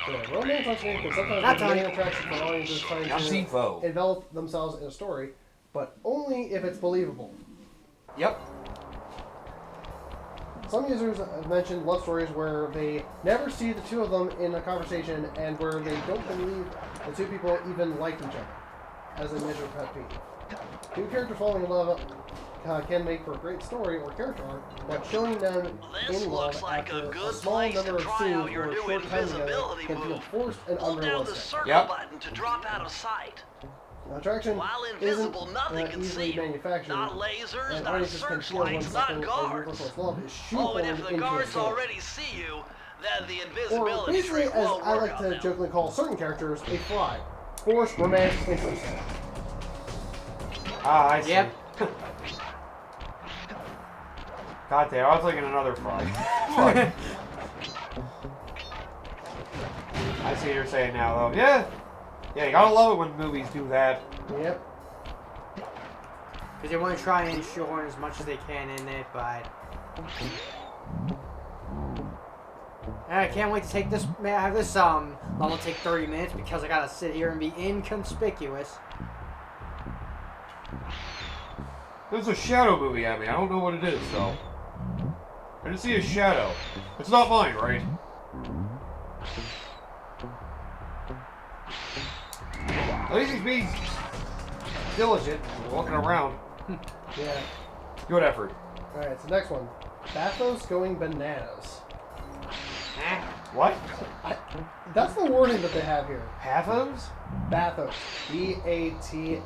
The romance on screen can sometimes be a main attraction for audiences trying to envelop themselves in a story, but only if it's believable. Yep. Some users have mentioned love stories where they never see the two of them in a conversation and where they don't believe the two people even like each other, as a major pet peeve. Two characters falling in love can make for a great story or character arc, but showing them in love after a small number of scenes or a short time together can feel forced and unrealistic. Button to drop out of sight. Attraction isn't easily manufactured, not lasers, and not audiences can feel when searchlights, something not as guards. universal as love is Oh, and shoehorned if the into a guards story. already see you, then the Or invisibility basically, trick as won't I work like on to them. jokingly call certain characters, a fly. Forced romantic interest. Ah, I see. Yep. God damn, I was thinking another fly. Fuck. I see what you're saying now, though. Yeah. Yeah, you gotta love it when movies do that. Yep. Because they want to try and shoehorn as much as they can in it, but... And I can't wait to take this, have this level take 30 minutes because I gotta sit here and be inconspicuous. There's a shadow movie at me. I don't know what it is, though. I didn't see a shadow. It's not mine, right? At least he's being diligent, walking around. Yeah. Good effort. Alright, so next one. Bathos going bananas. What? That's the wording that they have here. Pathos? Bathos. B-A-T-H-O-S.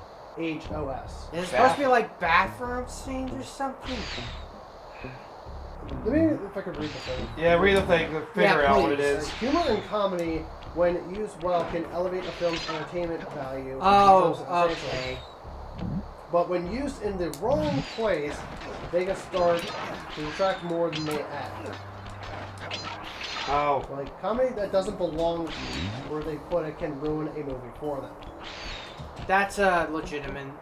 Is it supposed to be like bathroom scenes or something? Let me, if I could read the thing. Yeah, read the thing to figure out what it Please. is. Humor and comedy, when used well, can elevate a film's entertainment value. Oh, okay. But when used in the wrong place, they can start to detract more than they add. Oh. Like, comedy that doesn't belong where they put it can ruin a movie for them. That's a legitimate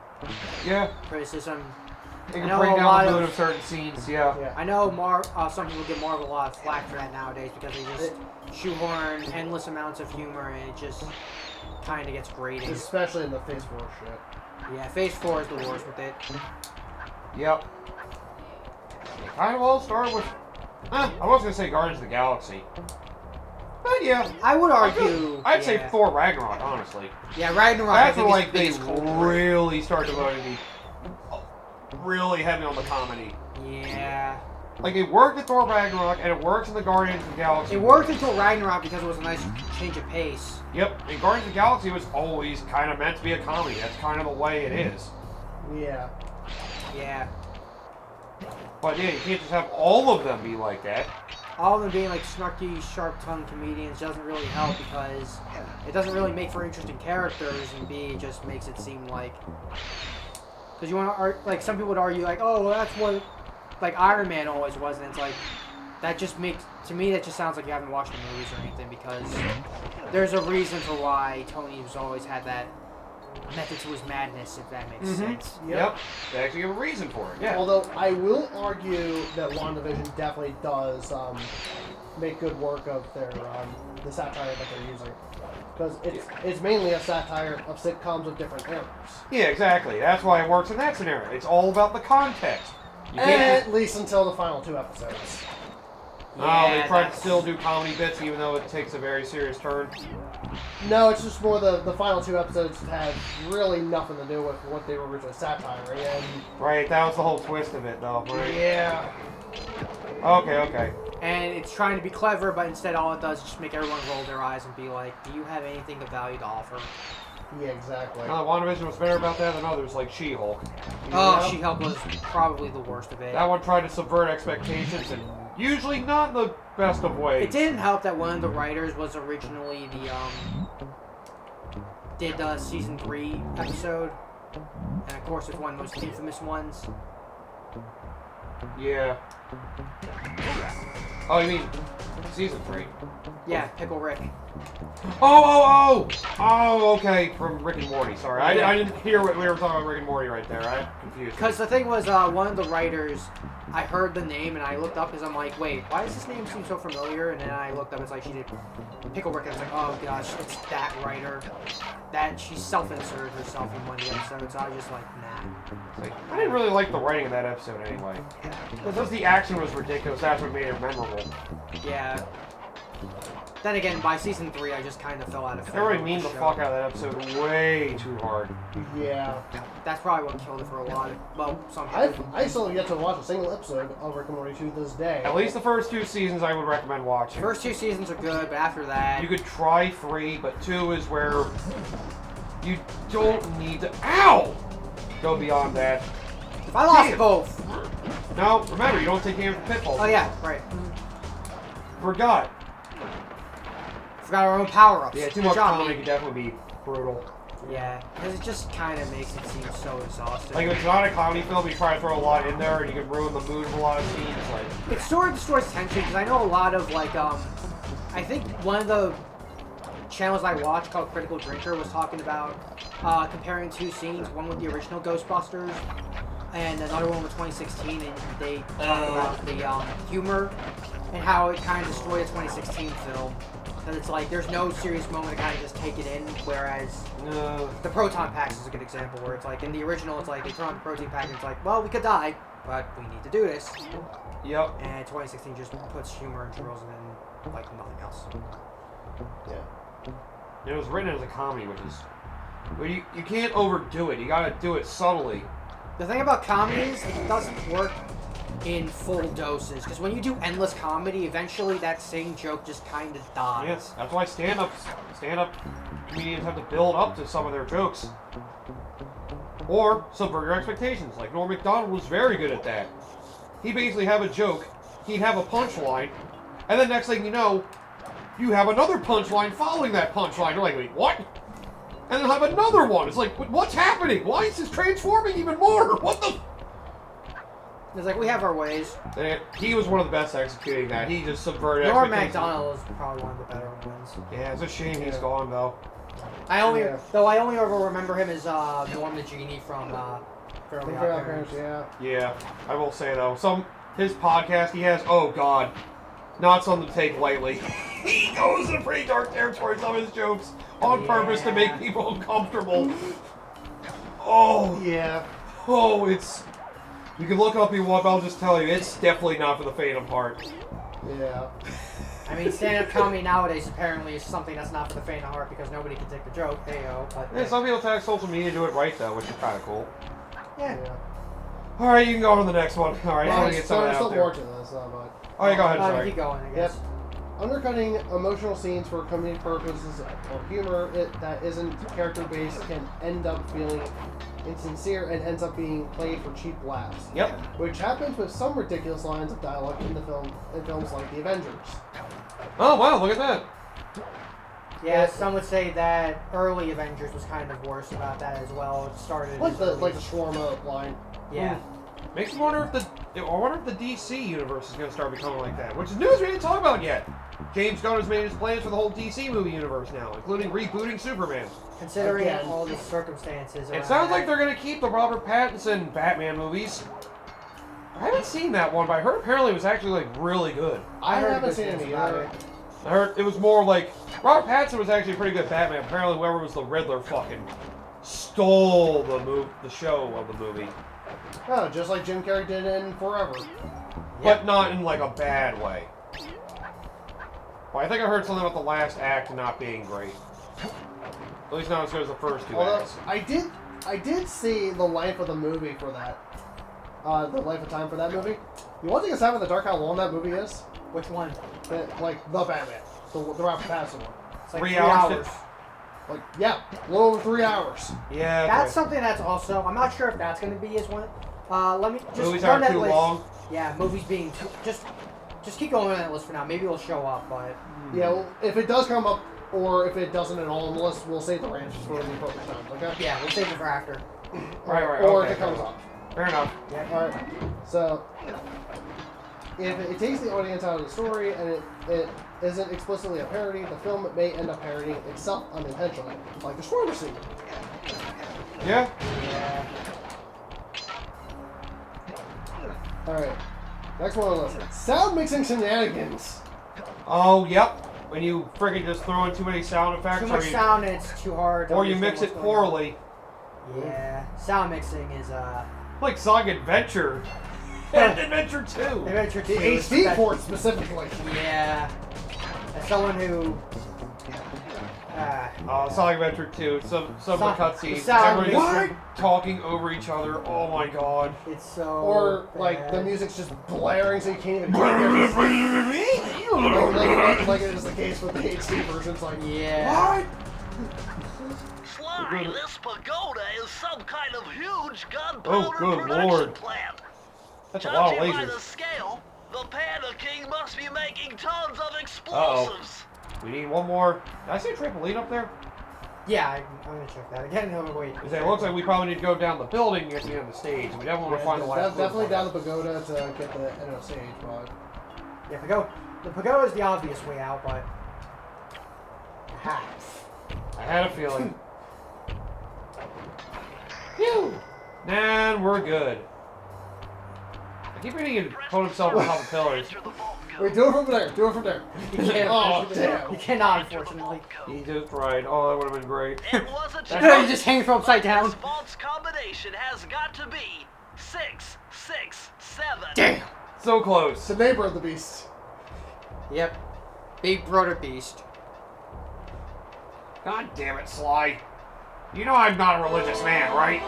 criticism. It can bring down the mood of certain scenes, yeah. I know some people get Marvel a lot of flack for that nowadays because they just shoehorn endless amounts of humor and it just kind of gets grating. Especially in the Phase 4 shit. Yeah, Phase 4 is the worst with it. Yep. It kind of all started with... I was going to say Guardians of the Galaxy. But yeah. I would argue... I'd say Thor Ragnarok, honestly. Yeah, Ragnarok That's when, like, they really start devoting me really heavy on the comedy. Yeah. Like, it worked at Thor Ragnarok, and it works in the Guardians of the Galaxy. It worked until Ragnarok because it was a nice change of pace. Yep, and Guardians of the Galaxy was always kind of meant to be a comedy. That's kind of the way it is. Yeah. Yeah. But yeah, you can't just have all of them be like that. All of them being like snarky, sharp-tongued comedians doesn't really help because it doesn't really make for interesting characters, and B, it just makes it seem like... Because you want to, like, some people would argue, like, oh, well, that's what, like, Iron Man always was, and it's like, that just makes, to me, that just sounds like you haven't watched the movies or anything, because there's a reason for why Tony's always had that method to his madness, if that makes sense. Yep. They actually have a reason for it, yeah. Although, I will argue that WandaVision definitely does make good work of their the satire that they're using. Because it's mainly a satire of sitcoms of different eras. Yeah, exactly. That's why it works in that scenario. It's all about the context. You can't At least until the final 2 episodes. They try to still do comedy bits even though it takes a very serious turn. No, it's just more the final 2 episodes have really nothing to do with what they were originally satiring. And right, that was the whole twist of it, though. Right? Yeah. Okay. And it's trying to be clever, but instead all it does is just make everyone roll their eyes and be like, do you have anything of value to offer? Yeah, exactly. WandaVision was better about that than others, like She-Hulk. Oh, She-Hulk was probably the worst of it. That one tried to subvert expectations, and usually not in the best of ways. It didn't help that one of the writers was originally did the season 3 episode, and of course it's one of the most infamous ones. Yeah. Oh, you mean season 3? Yeah, Pickle Rick. Oh, okay, from Rick and Morty. Sorry, I didn't hear what we were talking about Rick and Morty right there. I'm confused. Because the thing was, one of the writers, I heard the name and I looked up because I'm like, wait, why does this name seem so familiar? And then I looked up, it's like she did Pickle Rick, and I was like, oh gosh, it's that writer. That she self-inserted herself in one of the episodes, so I was just like, nah. Like, I didn't really like the writing of that episode anyway. Because the action was ridiculous, that's what made it memorable. Yeah. Then again, by season 3, I just kind of fell out of favor. Everybody memed the fuck out of that episode way too hard. Yeah. That's probably what killed it for a lot of, well, some people. I still yet to watch a single episode of Rick and Morty to this day. At least the first 2 seasons I would recommend watching. First 2 seasons are good, but after that... You could try 3, but 2 is where you don't need to... Ow! Go beyond that. If I lost both! No, remember, you don't take damage from pitfalls. Oh yeah, right. Forgot. Forgot our own power-ups. Yeah, too Good much job, comedy me. could definitely be brutal. Yeah, because it just kind of makes it seem so exhausting. Like, if it's not a comedy film, you try to throw a lot in there, and you can ruin the mood of a lot of scenes. Like, It sort of destroys tension, because I know a lot of, like, I think one of the channels I watch called Critical Drinker was talking about comparing 2 scenes, one with the original Ghostbusters and another one with 2016, and they talk about the humor and how it kind of destroyed the 2016 film. Because it's like, there's no serious moment to kind of just take it in, whereas the proton packs is a good example, where it's like, in the original, it's like, they turn on the protein pack and it's like, well, we could die, but we need to do this. yep. And 2016 just puts humor and drills it in like nothing else. Yeah. It was written as a comedy, which is... But you can't overdo it. You gotta do it subtly. The thing about comedy is it doesn't work in full doses, because when you do endless comedy, eventually that same joke just kind of dies. Yes, that's why stand-up comedians have to build up to some of their jokes. Or subvert your expectations. Like Norm Macdonald was very good at that. He'd basically have a joke, he'd have a punchline, and then next thing you know, you have another punchline following that punchline. You're like, wait, what? And then have another one. It's like, what's happening? Why is this transforming even more? What the... It's like, we have our ways. And he was one of the best at executing that. He just subverted Norm expectations. Macdonald is probably one of the better ones. Yeah, it's a shame he's gone, though. I only ever remember him as Norm the Genie from Fairly Odd Parents. Yeah. Yeah, I will say, though, his podcast he has, oh god, not something to take lightly. He goes in pretty dark territory, some of his jokes, on purpose to make people uncomfortable. Oh. Yeah. Oh, it's... You can look it up if you want, but I'll just tell you, it's definitely not for the faint of heart. Yeah. I mean, stand-up comedy nowadays apparently is something that's not for the faint of heart because nobody can take the joke. Hey-o. But Yeah, some people take social media to do it right, though, which is kind of cool. yeah. Alright, you can go on to the next one. Alright, Well, I'm gonna get some of that still out there. more to this, but... Oh, yeah, go ahead, sorry. Keep going, I Yep. guess. Undercutting emotional scenes for comedic purposes or humor that isn't character-based can end up feeling insincere and ends up being played for cheap laughs. Yep. Which happens with some ridiculous lines of dialogue in films like The Avengers. Oh, wow, look at that. Yeah, some would say that early Avengers was kind of worse about that as well. It started Like as the early- shawarma line. Yeah. Makes me wonder if the DC universe is going to start becoming like that, which is news we didn't talk about yet. James Gunn has made his plans for the whole DC movie universe now, including rebooting Superman. Considering Again. all the circumstances. It around sounds like that. they're going to keep the Robert Pattinson Batman movies. I haven't seen that one, but I heard apparently it was actually like really good. I heard haven't good seen things it about either. it. I heard it was more like Robert Pattinson was actually a pretty good Batman. Apparently, whoever was the Riddler fucking stole the show of the movie, Oh, just like Jim Carrey did in Forever. but not in like a bad way. Well, I think I heard something about the last act not being great. At least not as good as the first 2 Although acts. I did see the life of the movie for that. The life of time for that movie. You want to take a stab in the dark how long that movie is? Which one? Like the Batman, the Robert Pattinson one. It's like 3 3 hours. hours. Like yeah, a little over 3 hours. Yeah, That's okay. something that's also. I'm not sure if that's going to be as one. Let me just Movies run aren't that too list. long. Yeah, movies being just keep going on that list for now. Maybe it'll show up, but Yeah, well, if it does come up, or if it doesn't at all on the list, we'll save the ranch for the appropriate times. Okay. yeah, we'll save it for after. Right, Or okay. if it comes up. Fair enough. Yeah. All right. So if it takes the audience out of the story and it isn't explicitly a parody, the film may end up parodying itself unintentionally, like the spoiler scene. Yeah. Alright, next one on the list. Sound mixing shenanigans. Oh, yep. When you friggin' just throw in too many sound effects. Too much sound and it's too hard. Or you mix it poorly. Yeah, sound mixing is Like Sonic Adventure. And Adventure 2. Adventure 2. The HD port specifically. Yeah. As someone who. Sonic Adventure 2. Some of the cutscenes. sound Everybody's just talking over each other. Oh my god. It's so. Or like the music's just blaring so you can't even hear it. Like it is the case with the HD versions. Like Yeah. what? Sly, this pagoda is some kind of huge Oh, gunpowder good production lord. plant. That's a lot of Judging by the lasers. scale, the Panda King must be making tons of explosives. We need one more. Did I see a trampoline up there? Yeah, I'm gonna check that again. No, wait. Because it looks like we probably need to go down the building at the end of the stage. We definitely want to find the last Definitely room. down the pagoda to get the end of the stage, but Yeah, the pagoda is the obvious way out, but. Aha. I had a feeling. Phew! And we're good. I keep reading him put himself on top of pillars. Enter the vault code. wait, do it from there. Do it from there. You can't. Oh damn. You cannot, Enter the unfortunately. vault code. He just tried. Oh, that would have been great. It was a You challenge. just hang from upside down. This vault's combination has got to be 6, 6, 7. Damn. So It's close. the neighbor of the beast. Yep. Big brother beast. God damn it, Sly. You know I'm not a religious man, right?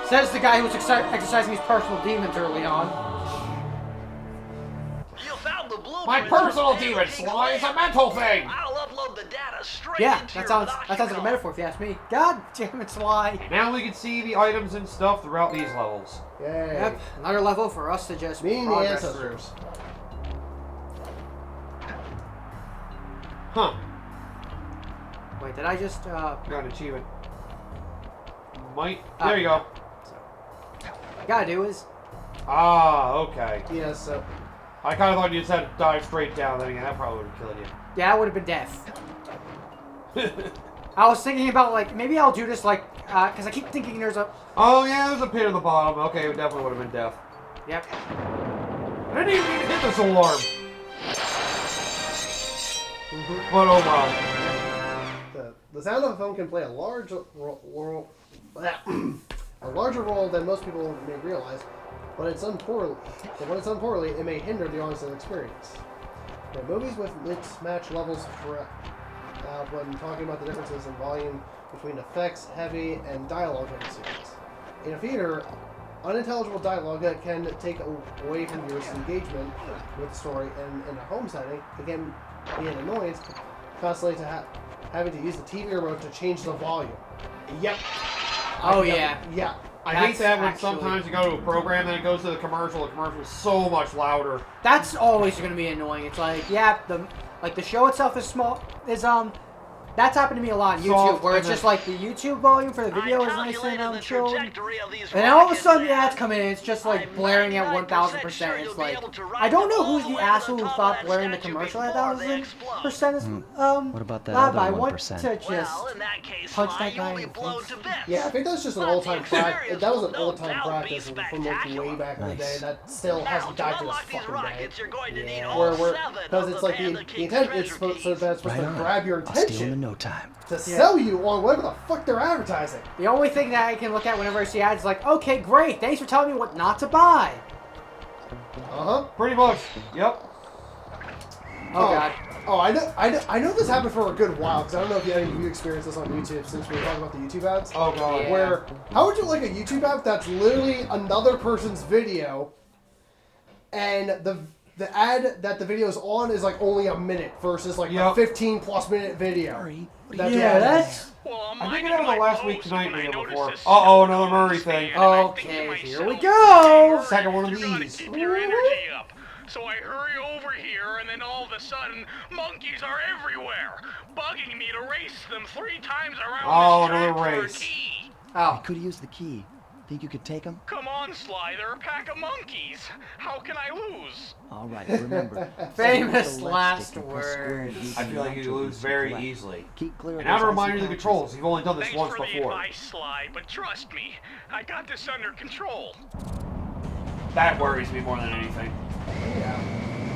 Says the guy who was exercising his personal demons early on. You found the blueprint. My personal of the demon, King's Sly, is a lab. mental thing! I'll upload the data straight Yeah, into that your sounds like a document. metaphor if you ask me. God damn it, Sly. Now we can see the items and stuff throughout these levels. Yay. Yep, another level for us to just Me and the progress ancestors. Huh. through. Wait, did I just Got an achievement. Might. Ah. There you go. what I gotta do is Ah, okay. Yes, so I kind of thought you just had to dive straight down. Then again, that probably would have killed yeah, that would have been death. you. I was thinking about like maybe I'll do this like because I keep thinking there's a Oh, yeah, there's a pit at the bottom. Okay, it definitely would have been death. yep. I didn't even need to hit this alarm. But oh well. the sound of a phone can play a large role, a larger role than most people may realize. When it's done poorly, it may hinder the audience's experience. The movies with mixed-match levels when talking about the differences in volume between effects, heavy, and dialogue-heavy scenes. In a theater, unintelligible dialogue can take away from viewers' engagement with the story, and in a home setting, it can be an annoyance constantly having to use the TV remote to change the volume. Yep. Oh yeah. Yeah. I hate That's that when actually- sometimes you go to a program, then it goes to the commercial is so much louder. That's always gonna be annoying. It's like yeah, the show itself is small. That's happened to me a lot on YouTube, Soft, where and it's then- just like the YouTube volume for the video is nice calculated and the chilled. trajectory of these And then all of a rockets sudden the and ads come in and it's just like I'm blaring at 99% 1000%. sure It's you'll be like able to ride I don't know all who's the the way to the asshole who top of thought that blaring the statue commercial at before they 1000% is What about that loud, other but I want 1%? to just Well, in that case, punch Sly, that guy you'll be in the blown face. to bits. Yeah, I think that's just an But old-time the practice. experience That was will an no old-time doubt be practice from like way spectacular. back in the day Nice. that still Now, hasn't to died to this unlock these fucking day. rockets, you're going to need Yeah. all Where 7 because of it's the like Panda the King's intent treasure is supposed, keys. so that's supposed Right to on. grab your I'll steal in attention no time. to sell you on whatever the fuck they're advertising. the only thing that I can look at whenever I see ads is like, okay, great, thanks for telling me what not to buy. Pretty much. Yep. Oh god. Oh, I know this happened for a good while because I don't know if any of you experienced this on YouTube since we were talking about the YouTube ads. Oh god. Yeah. Where how would you like a YouTube app that's literally another person's video, and the ad that the video is on is like only a minute versus like Yep. a 15+ minute video. Hurry. That's Yeah, what that's I think I had the last week tonight video before. Uh-oh, another Murray thing. okay. Here we go. Second one of You're gonna these. keep your energy up. So I hurry over here, and then all of a sudden, monkeys are everywhere, bugging me to race them 3 times around Oh, this track another for a race. key. Oh, Could have used the key. Think you could take them? Come on, Sly, they're a pack of monkeys. How can I lose? All right, remember. Famous select the left last stick and press square words. using I feel like the you nitro lose boost very left. easily. Keep clear of And now those to icy remind you of the patches. controls. You've only done this Thanks once for the before. advice, Sly, but trust me, I got this under control. That worries me more than anything. Yeah.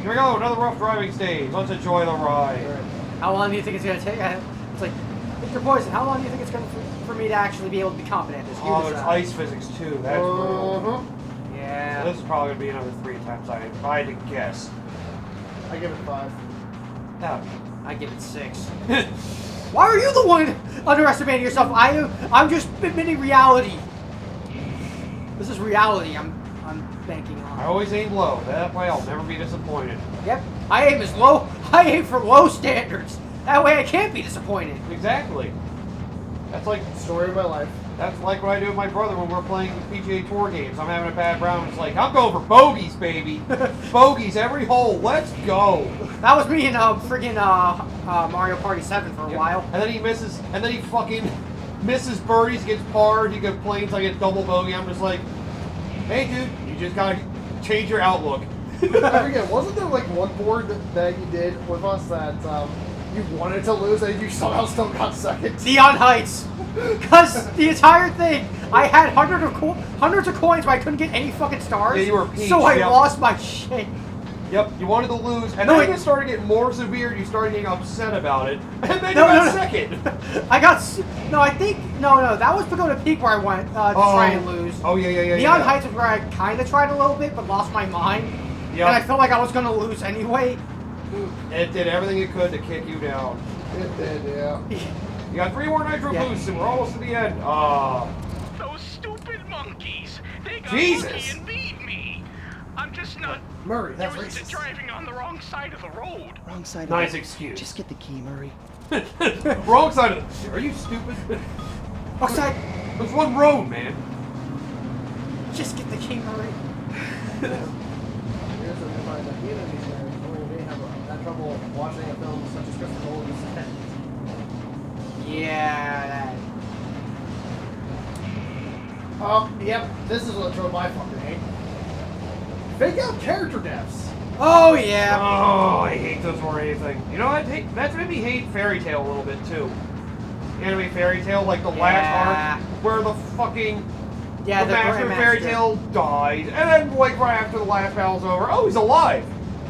Here we go, another rough driving stage. Let's enjoy the ride. Right. How long do you think it's gonna take? It's like, Mr. Poison, how long do you think it's gonna for me to actually be able to be competent at this? You Oh, there's decide. ice physics too. That's brutal. Uh-huh. So Yeah. this is probably going to be another 3 attempts. If I had to guess. I give it 5. No. I give it 6. Why are you the one underestimating yourself? I'm just admitting reality. This is reality. I'm banking I on. always aim low. That way I'll never be disappointed. Yep. I aim as low. I aim for low standards. That way I can't be disappointed. Exactly. That's like Story of my life. That's like what I do with my brother when we're playing PGA Tour games. I'm having a bad round. It's like, I'm going for bogeys, baby. Bogeys every hole. Let's go. That was me in friggin' Mario Party 7 for a while. And then he misses, and then he fucking misses birdies, gets parred, he complains I get double bogey. I'm just like, hey dude, you just gotta change your outlook. I forget, wasn't there like one board that you did with us that you wanted to lose and you somehow still got second? Neon Heights. Because the entire thing, I had hundreds of coins, but I couldn't get any fucking stars. Yeah, you were Peach, so I yep. lost my shit. Yep, you wanted to lose, and No, then wait. it started getting more severe, you started getting upset about it, and then you No, got no. second. No, that was Pagoda Peak where I went to try and lose. Oh, yeah. Neon Heights was where I kind of tried a little bit, but lost my mind. Yep. And I felt like I was going to lose anyway. It did everything it could to kick you down. It did, yeah. You got 3 more nitro Yeah. boosts, and we're almost to the end. Those stupid monkeys. They got Jesus. lucky and beat me. I'm just not Murray, that's used to racist. driving on the wrong side of the road. Wrong side Nice of it. excuse. Just get the key, Murray. Wrong side of the... Are you stupid? Outside, There's one road, man. just get the key, Murray. Here's what we find that even these guys may have had trouble watching a film such as Christopher Nolan's Tenet. Yeah, Yep, this is what drove my fucking hate. Fake out character deaths. Oh, yeah. Oh, I hate those more than anything. You know, that's made me hate Fairy Tail a little bit, too. Anime Fairy Tail, like the last arc, where the fucking... Yeah, the master of Fairy Tail died, and then, like, right after the last battle's over, oh, he's alive!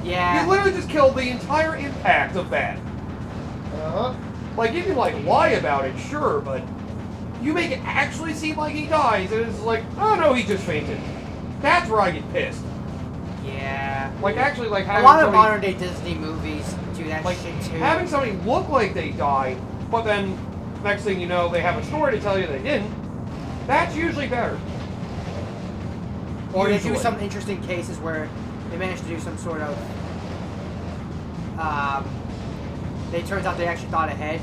Yeah. You literally just killed the entire impact of that. Uh-huh. Like, you can, like, lie about it, sure, but you make it actually seem like he dies, and it's like, oh, no, he just fainted. That's where I get pissed. Yeah. Like, actually, like, A having lot of somebody, modern day Disney movies do that like, shit too. having somebody look like they died, but then, next thing you know, they have a story to tell you they didn't, that's usually better. Or they do Usually. some interesting cases where they manage to do some sort of. It turns out they actually thought ahead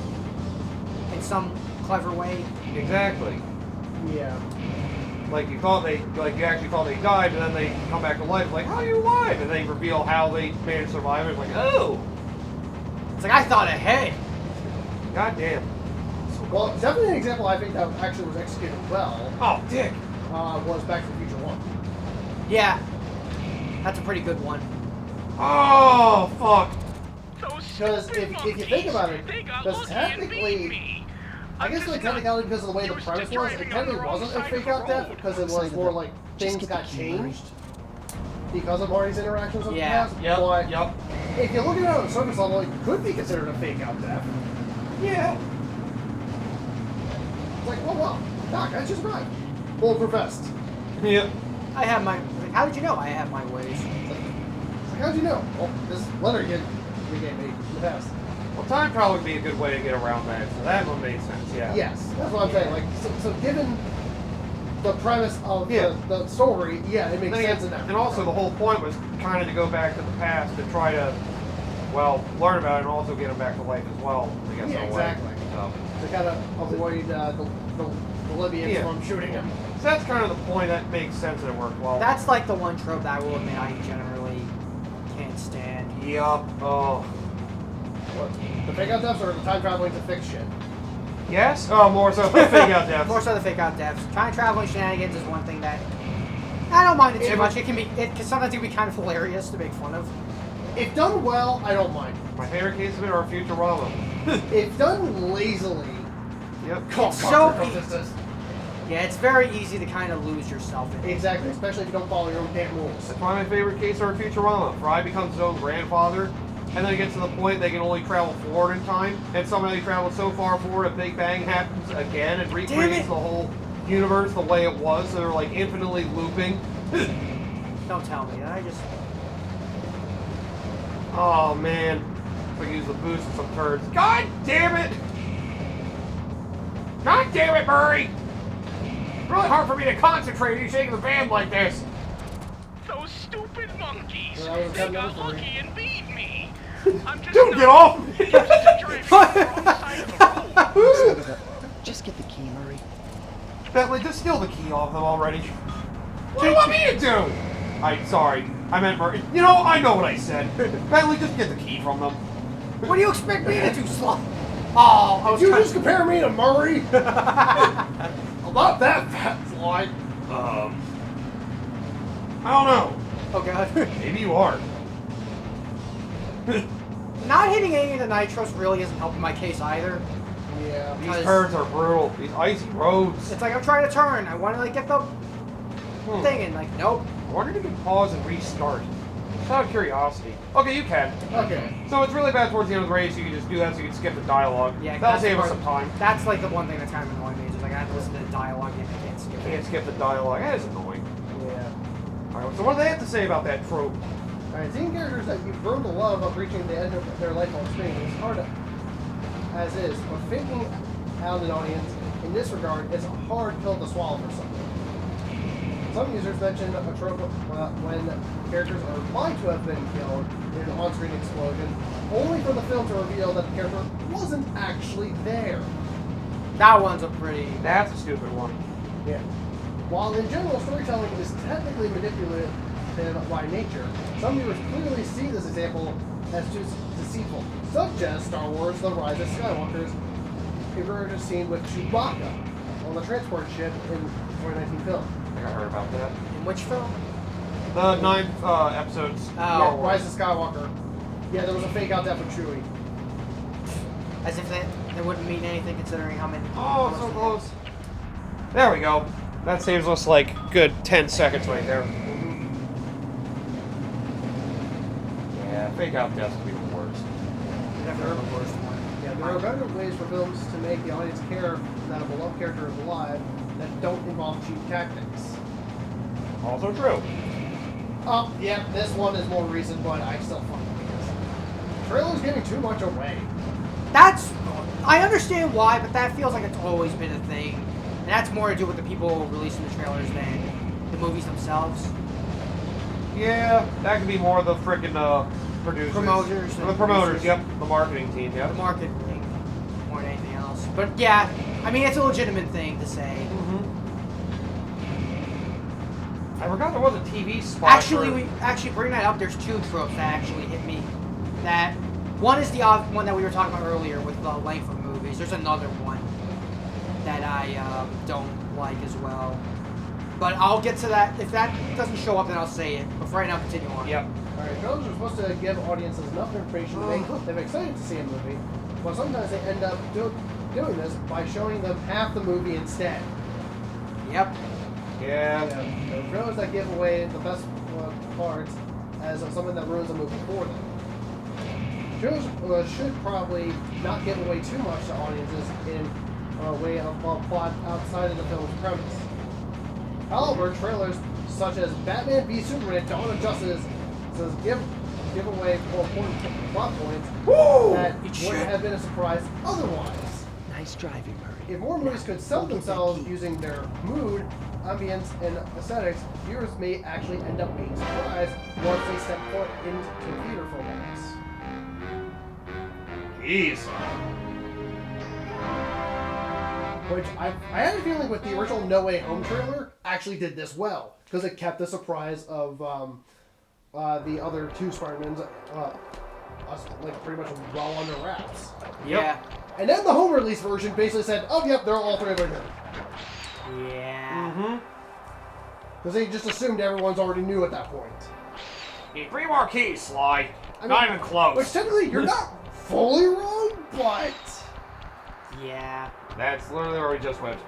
in some clever way. Exactly. Yeah. Like, you actually thought they died, and then they come back to life, like, how are you alive? And they reveal how they managed to survive, and it's like, oh! It's like I thought ahead. Goddamn. Well, definitely an example I think that actually was executed well Oh, dick! was Back to the Future 1. Yeah. That's a pretty good one. Oh, fuck! Those Because stupid if you think about it, they got because lucky and beat technically, me. I I'm guess just like not technicality because of the way the used to premise was, it driving on the technically wrong wasn't a side of fake the out death road. because it Side was of more the- like Just things get the got key, Murray. changed because of Marty's interactions with Yeah. the past. Yep, But yep. if you look at it on the surface level, it could be considered a fake out death. Yeah. It's like, well, Doc, I just arrived. Bulletproof vest. Yep. I have my. How did you know I have my ways? It's like, how'd you know? Well, this letter you gave me in the past. Well, time travel would be a good way to get around that, so that one made sense, yeah. Yes, that's what I'm saying. Like, so given the premise of Yeah. the story, yeah, it makes Then sense again, in that. and also the whole point was kind of to go back to the past to try to, well, learn about it and also get them back to life as well, I guess, Yeah, in a way. exactly. So to kind of avoid the Libyans Yeah. from shooting him. so that's kind of the point. That makes sense and it worked well. That's like the one trope that I will admit I generally can't stand. Yup. Oh. What? The fake out deaths or the time traveling to fix shit? Yes? Oh, more so the fake out deaths. More so the fake out deaths. Time traveling shenanigans is one thing that I don't mind it too much. It can sometimes it can be kind of hilarious to make fun of. If done well, I don't mind. My favorite case of it are Futurama. If done lazily, Yep. Yeah, it's very easy to kind of lose yourself in it. Exactly, especially if you don't follow your own damn rules. That's why my favorite case are Futurama. Fry becomes his own grandfather, and then it gets to the point they can only travel forward in time, and somehow they travel so far forward a Big Bang happens again and recreates the whole universe the way it was, so they're like infinitely looping. Don't tell me. I just... Oh man. If I use the boost in some turds. God damn it! God damn it, Murray! It's really hard for me to concentrate when you're shaking the van like this. Those stupid monkeys. Well, that was They kind of got funny. lucky and beat me. I'm just Dude, not get off! used to driving on the wrong side of the road. Just get the key, Murray. Bentley, just steal the key off them already. What do you want me to do? Sorry. I meant Murray. You know, I know what I said. Bentley, just get the key from them. What do you expect me to do, Slot? Oh, I was Did you trying just compare me to Murray? I'm not that fat, Slide. I don't know. Oh, God. Maybe you are. Not hitting any of the nitros really isn't helping my case either. Yeah. These Because- turns are brutal. These icy roads. It's like I'm trying to turn. I want to like get the thing and like, nope. I wonder if you can pause and restart. Just out of curiosity. Okay, you can. Okay. So it's really bad towards the end of the race. You can just do that so you can skip the dialogue. Yeah, That'll that's save the us part- some time. That's like the one thing that's kind of annoying me. Is like I have to listen to the dialogue and I can't skip Can't it. skip the dialogue. That is annoying. Yeah. Alright, so what do they have to say about that trope? Alright, seeing characters that you've grown to love up reaching the end of their life on screen is hard as is, but faking out an audience in this regard is a hard pill to swallow for some. Some users mention a trope when characters are implied to have been killed in an on-screen explosion, only for the film to reveal that the character wasn't actually there. That one's a pretty. That's a stupid one. Yeah. While in general storytelling is technically manipulative by nature, some viewers clearly see this example as too deceitful, such as Star Wars: The Rise of Skywalker's emergent scene with Chewbacca on the transport ship in the 2019 film. I think I heard about that. In which film? The 9 episodes. Star Wars. Rise of Skywalker. Yeah, there was a fake out death with Chewie. As if that wouldn't mean anything considering how many. Oh, so close. There we go. That saves us like good 10 seconds right there. Yeah, fake out deaths would be the worst. Definitely the worst one. Yeah, there are better ways for films to make the audience care that a beloved character is alive that don't involve cheap tactics. Also true. Oh, yeah, this one is more recent, but I still fucking hate this. Trailer's giving too much away. That's. I understand why, but that feels like it's always been a thing. And that's more to do with the people releasing the trailers than the movies themselves. Yeah, that could be more the frickin' producers. Promoters. Or the promoters, yep. The marketing team, The yep. marketing more than anything else. But yeah, I mean, it's a legitimate thing to say. I forgot there was a TV spot. Actually, for- we actually bring that up. There's two tropes that actually hit me. That one is the one that we were talking about earlier with the length of movies. There's another one that I don't like as well. But I'll get to that. If that doesn't show up, then I'll say it. But for right now, continue on. Yep. Alright, trailers are supposed to give audiences enough information to make them excited to see a movie, but sometimes they end up doing this by showing them half the movie instead. Yep. Yeah. The trailers that give away the best parts as something that ruins the movie for them. Trailers should probably not give away too much to audiences in a way of plot outside of the film's premise. However, trailers such as Batman v Superman: Dawn of Justice says give away more important plot points that wouldn't have been a surprise otherwise. Nice driving, Murray. If more movies could sell Go get that themselves key. using their mood, ambience, and aesthetics, viewers may actually end up being surprised once they step foot into theater formats. Jeez. Which I had a feeling with the original No Way Home trailer actually did this well because it kept the surprise of the other two Spider-Mans like pretty much well under wraps. Yeah. And then the home release version basically said, oh, yep, they're all three of them here. Yeah. Mm-hmm. Because they just assumed everyone's already knew at that point. Need 3 more keys, Sly. I Not mean, even close. Which technically, you're not fully wrong, but... Yeah. That's literally where we just went.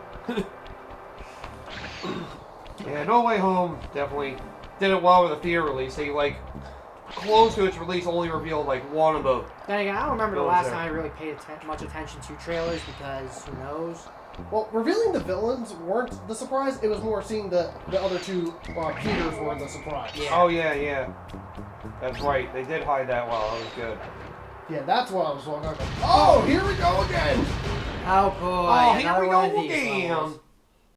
Yeah, No Way Home definitely did it well with the theater release. They, like, close to its release only revealed, like, one of the... Then again, I don't remember the Villains last there. time I really paid much attention to trailers because who knows? Well, revealing the villains weren't the surprise. It was more seeing the other two Peters were the surprise. Yeah. Oh, yeah. That's right. They did hide that well. That was good. Yeah, that's what I was walking on. Oh, here we go again! Oh boy! Oh, here another we one go of these again. levels.